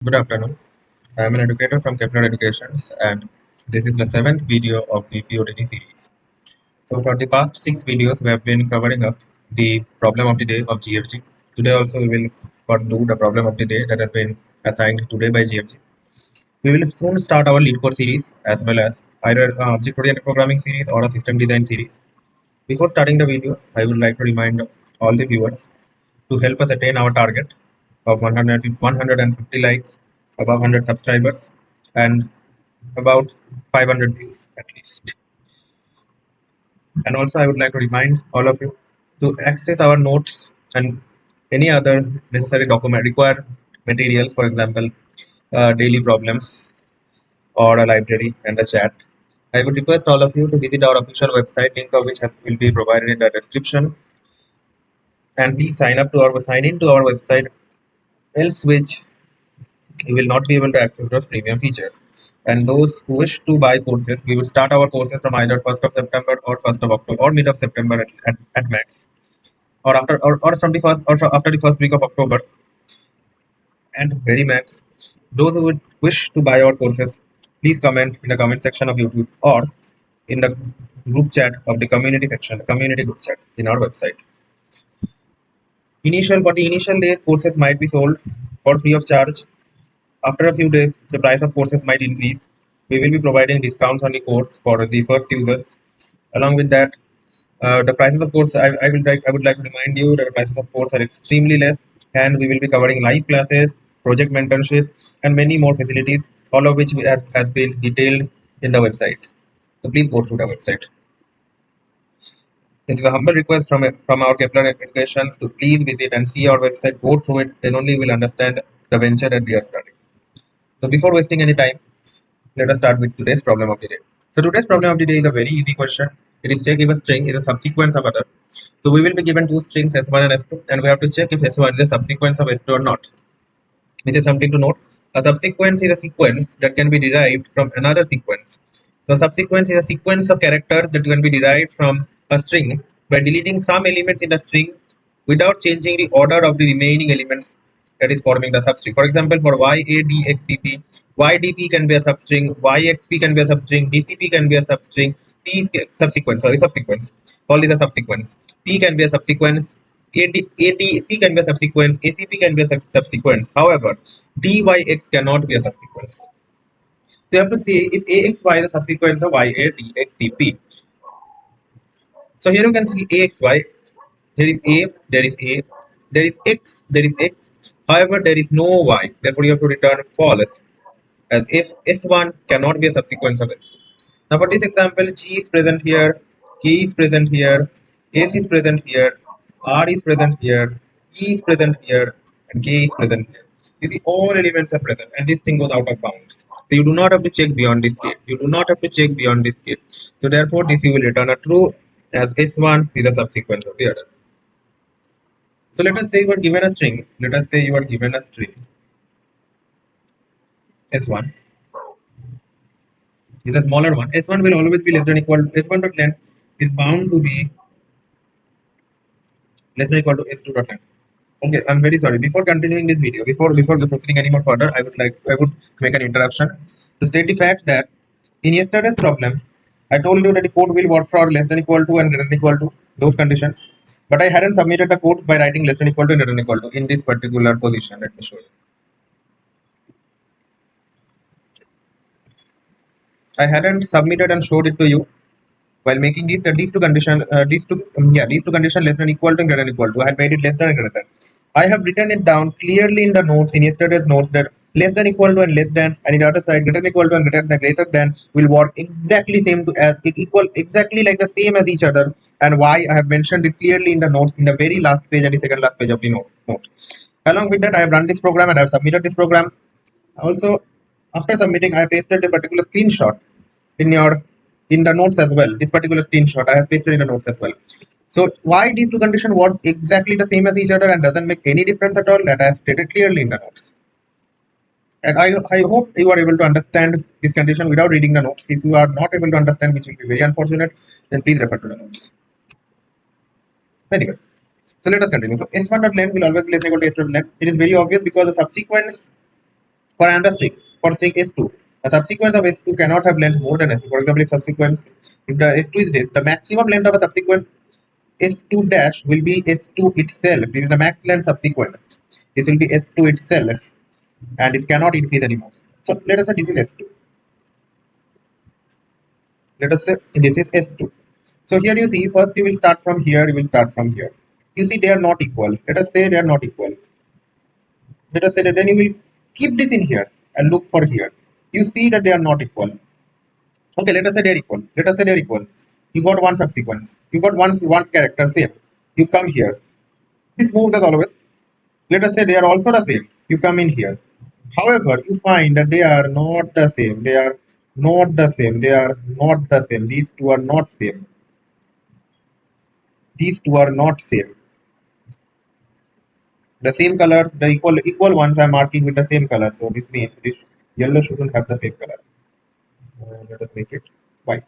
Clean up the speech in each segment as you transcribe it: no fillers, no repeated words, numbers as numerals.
Good afternoon. I am an educator from Kepler Educations, and this is the seventh video of the POTD series. So, for the past six videos, we have been covering up the problem of the day of GFG. Today, also, we will do the problem of the day that has been assigned today by GFG. We will soon start our lead course series as well as either object oriented programming series or a system design series. Before starting the video, I would like to remind all the viewers to help us attain our target of 150 likes, above 100 subscribers, and about 500 views at least. And also, I would like to remind all of you to access our notes and any other necessary document required material, for example, daily problems or a library and a chat. I would request all of you to visit our official website, link of which will be provided in the description, and please sign in to our website, else which you will not be able to access those premium features. And those who wish to buy courses, we will start our courses from either 1st of September or 1st of October or mid of September at max, or from the first or after the first week of October and very max. Those who would wish to buy our courses, please comment in the comment section of YouTube or in the group chat of the community section, the community group chat in our website. For the initial days, courses might be sold for free of charge. After a few days, the price of courses might increase. We will be providing discounts on the course for the first users. Along with that, the prices of course, I would like to remind you that the prices of course are extremely less, and we will be covering live classes, project mentorship, and many more facilities, all of which has been detailed in the website. So please go through the website. It is a humble request from our Kepler applications to please visit and see our website, go through it, then only you will understand the venture that we are starting. So before wasting any time, let us start with today's problem of the day. So today's problem of the day is a very easy question. It is check if a string is a subsequence of other. So we will be given two strings S1 and S2, and we have to check if S1 is a subsequence of S2 or not. Which is something to note. A subsequence is a sequence that can be derived from another sequence. So a subsequence is a sequence of characters that can be derived from a string by deleting some elements in the string without changing the order of the remaining elements that is forming the substring. For example, for YADXCP, YDP can be a substring, YXP can be a substring, DCP can be a substring, subsequence. All is a subsequence. P can be a subsequence, ADC can be a subsequence, ACP can be a subsequence. However, DYX cannot be a subsequence. So you have to see if AXY is a subsequence of YADXCP. So here you can see AXY. There is A, there is A, there is X, there is X. However, there is no Y. Therefore, you have to return false, as if S1 cannot be a subsequence of S2. Now, for this example, G is present here, K is present here, S is present here, R is present here, E is present here, and K is present here. You see, all elements are present, and this thing goes out of bounds. So you do not have to check beyond this gate. You do not have to check beyond this gate. So therefore, this you will return a true, as S1 is a subsequence of the other. So let us say you are given a string. Let us say you are given a string S1 is a smaller one. S1 will always be less than equal to S1 dot length is bound to be less than equal to S2 dot length. Okay, I'm very sorry. Before continuing this video, before proceeding any more further, I would make an interruption to state the fact that in yesterday's problem, I told you that the code will work for less than equal to and greater than equal to those conditions. But I hadn't submitted the code by writing less than equal to and greater than equal to in this particular position. Let me show you. I hadn't submitted and showed it to you while making these two conditions these two conditions less than equal to and greater than equal to. I had made it less than and greater than. I have written it down clearly in the notes in yesterday's notes that less than equal to and less than, and in the other side greater than equal to and greater than will work exactly same to as equal exactly like the same as each other, and why I have mentioned it clearly in the notes in the very last page and the second last page of the note. Along with that, I have run this program and I have submitted this program. Also, after submitting, I pasted a particular screenshot in your in the notes as well. This particular screenshot I have pasted in the notes as well. So why these two conditions works exactly the same as each other and doesn't make any difference at all, that I have stated clearly in the notes. And I hope you are able to understand this condition without reading the notes. If you are not able to understand, which will be very unfortunate, then please refer to the notes. Anyway, so let us continue. So S1 dot length will always be less equal to S2 dot length. It is very obvious because the subsequence For another string, for string S2, a subsequence of S2 cannot have length more than S2. For example, if the S2 is this, the maximum length of a subsequence S2 dash will be S2 itself. This is the max length subsequence. This will be S2 itself, and it cannot increase anymore. So let us say this is S2. Let us say this is S2. So here you see, first you will start from here, you will start from here. You see they are not equal. Let us say they are not equal. Let us say that then you will keep this in here and look for here. You see that they are not equal. Okay, let us say they are equal. Let us say they are equal. You got one subsequence. You got one character same. You come here. This moves as always. Let us say they are also the same. You come in here. However, you find that they are not the same. They are not the same. They are not the same. These two are not same. These two are not same. The same color, the equal ones I'm marking with the same color. So this means this yellow shouldn't have the same color. Let us make it white.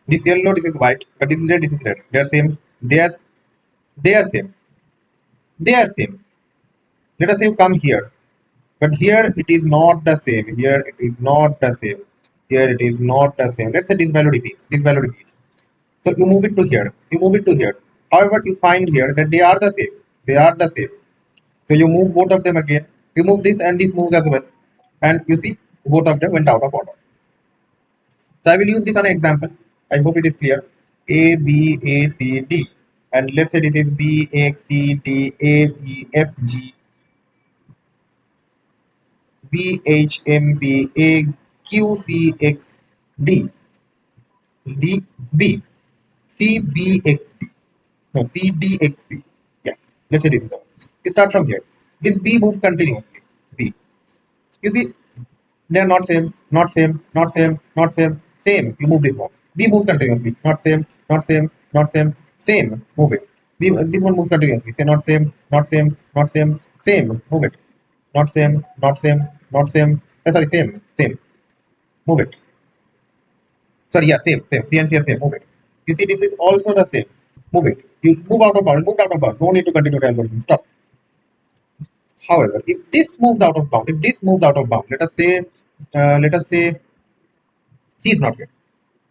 This yellow, this is white, but this is red, this is red. They are same. They are same. They are same. Let us say you come here, but here it is not the same. Here it is not the same. Here it is not the same. Let's say this value repeats. This value repeats. So you move it to here. You move it to here. However, you find here that they are the same. They are the same. So you move both of them again. You move this and this moves as well. And you see both of them went out of order. So I will use this on an example. I hope it is clear. A, B, A, C, D. And let's say this is B, X, C, D, A, E, F, G, B, H, M, P, A, Q, C, X, D, D, B, C, B, X, D. No, C, D, X, B. Yeah, let's say this is the one. You start from here. This B moves continuously. B. You see, they are not same, not same, not same, not same, same. You move this one. B moves continuously. Not same, not same, not same, same. Move it. B, this one moves continuously. Say not same, not same, not same, same. Move it. Not same, not same, not same. Sorry, same, same. Move it. Sorry, yeah, same, same. C and C are same. Move it. You see, this is also the same. Move it. You move out of bound. Move out of bound. No need to continue the algorithm. Stop. However, if this moves out of bound, if this moves out of bound, let us say C is not here.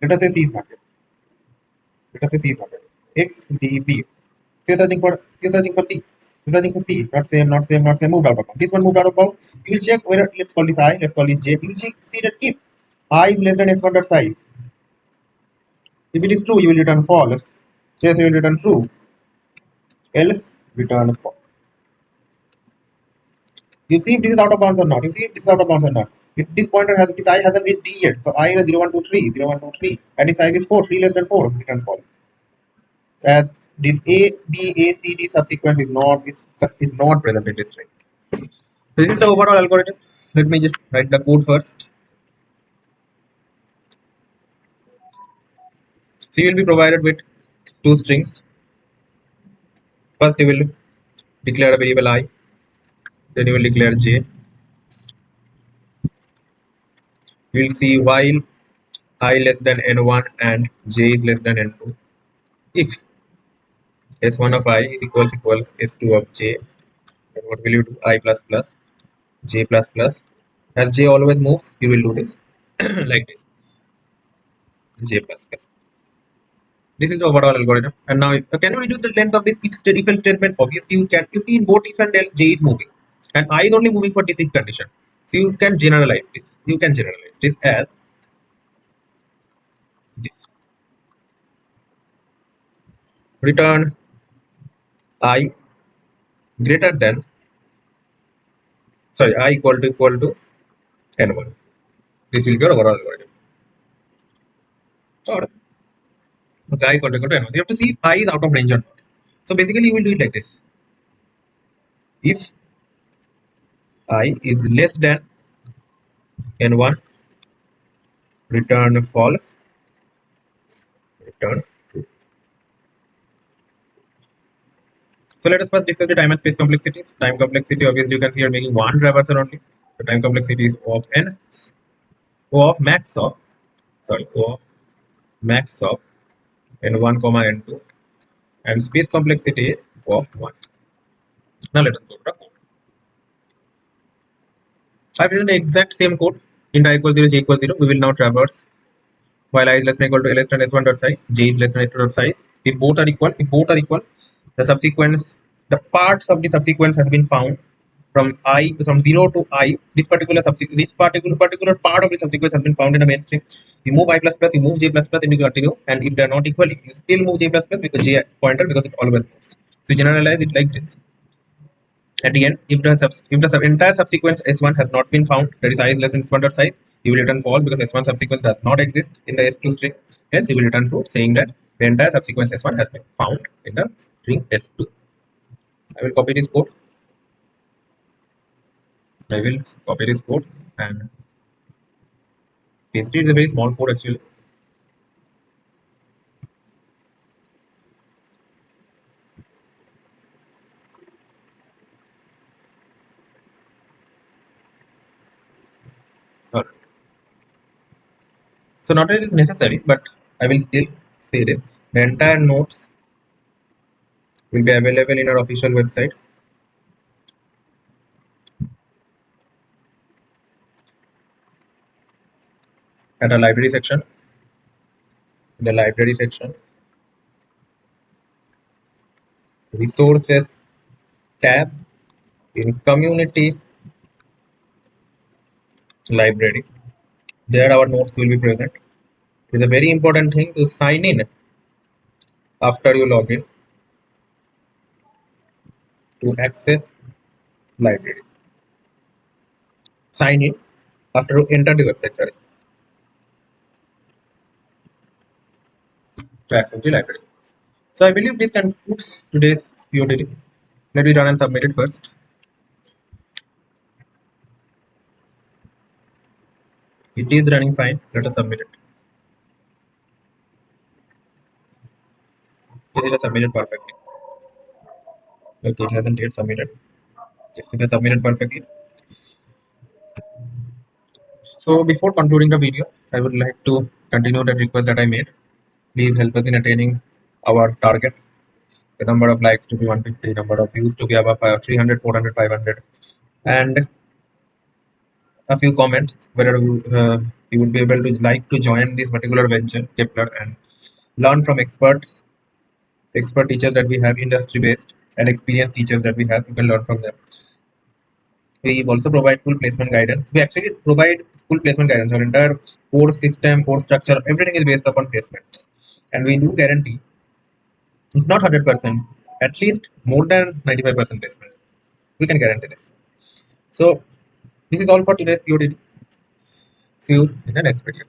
Let us say C is not here. Let us say C is not here. X, D, B. So you're searching for C. You're searching for C. Not same, not same, not same. Moved out of bound. This one moved out of bound. You will check whether let's call this I, let's call this J. You will see that if I is less than S1 dot size, if it is true, you will return false. Yes, you will return true. Else return false. You see if this is out of bounds or not. You see if this is out of bounds or not. If this pointer has this I hasn't reached D yet. So I is 0, 1, 2, 3, 0, 1, 2, 3, and its size is 4, 3 less than 4, return false. As this A, B, A, C, D subsequence is not present in this string. This is the overall algorithm. Let me just write the code first. So you will be provided with two strings. First you will declare a variable I, then you will declare J. You will see while I less than N1 and J is less than N2. If S1 of I is equals S2 of J, then what will you do? I plus plus J plus plus. As J always moves, you will do this like this. J plus plus. This is the overall algorithm. And now, can you reduce the length of this if else statement? Obviously, you can. You see, in both if and else, J is moving, and I is only moving for this if condition. So you can generalize this. You can generalize this as this. Return I greater than, sorry, I equal to N1. This will be your overall algorithm. Or okay, I equal to N1. You have to see if I is out of range or not. So basically, you will do it like this. If I is less than N1, return false, return true. So let us first discuss the time and space complexities. Time complexity, obviously you can see you're making one traversal only. The time complexity is O of n, O of max of, sorry, O of max of n1 comma n2, and space complexity is O of 1. Now let us go to the code. I've written the exact same code. Int I equals 0, j equals 0. We will now traverse while I is less than equal to less than s1 dot size, j is less than s2 dot size. If both are equal, the subsequence, the parts of the subsequence has been found from 0 to I. This particular part of the subsequence has been found in the main string. We move I plus plus, we move j plus plus, and we continue. And if they are not equal, we still move j plus plus because j pointer because it always moves. So we generalize it like this. At the end, if the entire subsequence S1 has not been found, that is I is less than S1 dot size, you will return false because S1 subsequence does not exist in the S2 string. Hence, you will return true, saying that the entire subsequence S1 has been found in the string S2. I will copy this code. I will copy this code and paste it. It's a very small code actually. Alright. So not it is necessary, but I will still say this. The entire notes will be available in our official website at our library section. In the library section, resources tab, in community library, there our notes will be present. It is a very important thing to sign in after you log in to access library. Sign in after you enter the website, sorry, to access the library. So I believe this concludes today's POTD. Let me run and submit it first. It is running fine. Let us submit it. It is submitted perfectly. Okay, it hasn't yet submitted. Yes, it has submitted perfectly. So before concluding the video, I would like to continue the request that I made. Please help us in attaining our target. The number of likes to be 150, number of views to be above 300, 400, 500, and a few comments whether you would be able to like to join this particular venture, Kepler, and learn from expert teachers that we have, industry based and experienced teachers that we have. You can learn from them. We also provide full placement guidance. We actually provide full placement guidance. Our entire course system, course structure, everything is based upon placements, and we do guarantee, if not 100%, at least more than 95% placement. We can guarantee this. So this is all for today's POTD. See you in the next video.